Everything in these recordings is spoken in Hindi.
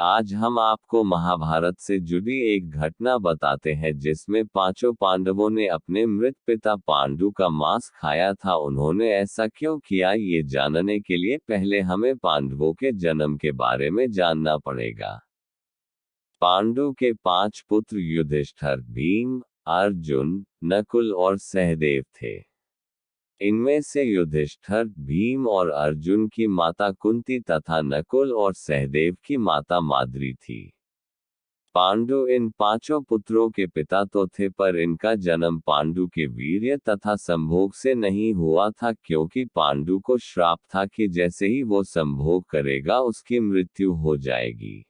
आज हम आपको महाभारत से जुड़ी एक घटना बताते हैं जिसमें पांचों पांडवों ने अपने मृत पिता पांडु का मांस खाया था। उन्होंने ऐसा क्यों किया, ये जानने के लिए पहले हमें पांडवों के जन्म के बारे में जानना पड़ेगा। पांडु के 5 पुत्र युधिष्ठिर, भीम, अर्जुन, नकुल और सहदेव थे। इनमें से युधिष्ठिर, भीम और अर्जुन की माता कुंती तथा नकुल और सहदेव की माता माद्री थी। पांडु इन पांचों पुत्रों के पिता तो थे, पर इनका जन्म पांडु के वीर्य तथा संभोग से नहीं हुआ था, क्योंकि पांडु को श्राप था कि जैसे ही वो संभोग करेगा उसकी मृत्यु हो जाएगी।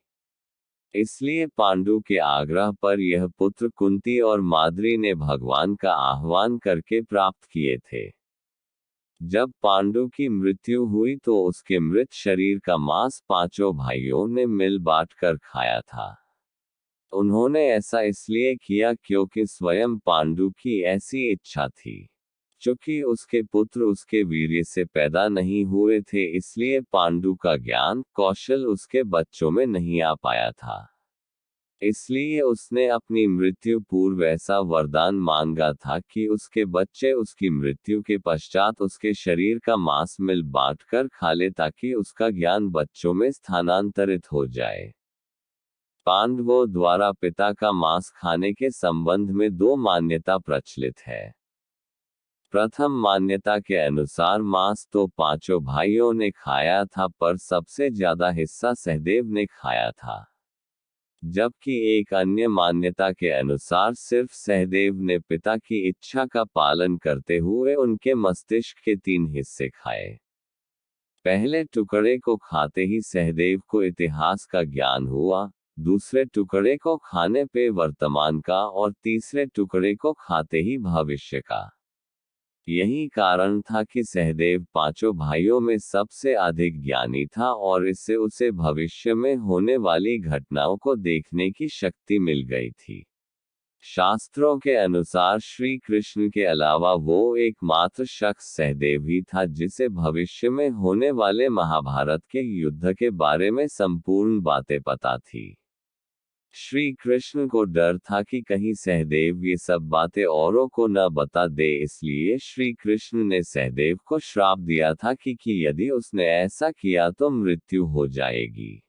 इसलिए पांडु के आग्रह पर यह पुत्र कुंती और माद्री ने भगवान का आह्वान करके प्राप्त किए थे। जब पांडु की मृत्यु हुई तो उसके मृत शरीर का मांस पांचों भाइयों ने मिल बांट कर खाया था। उन्होंने ऐसा इसलिए किया क्योंकि स्वयं पांडु की ऐसी इच्छा थी। चूंकि उसके पुत्र उसके वीर्य से पैदा नहीं हुए थे, इसलिए पांडु का ज्ञान कौशल उसके बच्चों में नहीं आ पाया था। इसलिए उसने अपनी मृत्यु पूर्व ऐसा वरदान मांगा था कि उसके बच्चे उसकी मृत्यु के पश्चात उसके शरीर का मांस मिल बांट कर खा ले, ताकि उसका ज्ञान बच्चों में स्थानांतरित हो जाए। पांडवों द्वारा पिता का मांस खाने के संबंध में 2 मान्यता प्रचलित है। प्रथम मान्यता के अनुसार मांस तो पांचों भाइयों ने खाया था, पर सबसे ज्यादा हिस्सा सहदेव ने खाया था। जबकि एक अन्य मान्यता के अनुसार सिर्फ सहदेव ने पिता की इच्छा का पालन करते हुए उनके मस्तिष्क के 3 हिस्से खाए। पहले टुकड़े को खाते ही सहदेव को इतिहास का ज्ञान हुआ, दूसरे टुकड़े को खाने पे वर्तमान का और तीसरे टुकड़े को खाते ही भविष्य का। यही कारण था कि सहदेव पांचों भाइयों में सबसे अधिक ज्ञानी था और इससे उसे भविष्य में होने वाली घटनाओं को देखने की शक्ति मिल गई थी। शास्त्रों के अनुसार श्री कृष्ण के अलावा वो एकमात्र शख्स सहदेव ही था जिसे भविष्य में होने वाले महाभारत के युद्ध के बारे में संपूर्ण बातें पता थी। श्री कृष्ण को डर था कि कहीं सहदेव ये सब बातें औरों को न बता दे, इसलिए श्री कृष्ण ने सहदेव को श्राप दिया था कि यदि उसने ऐसा किया तो मृत्यु हो जाएगी।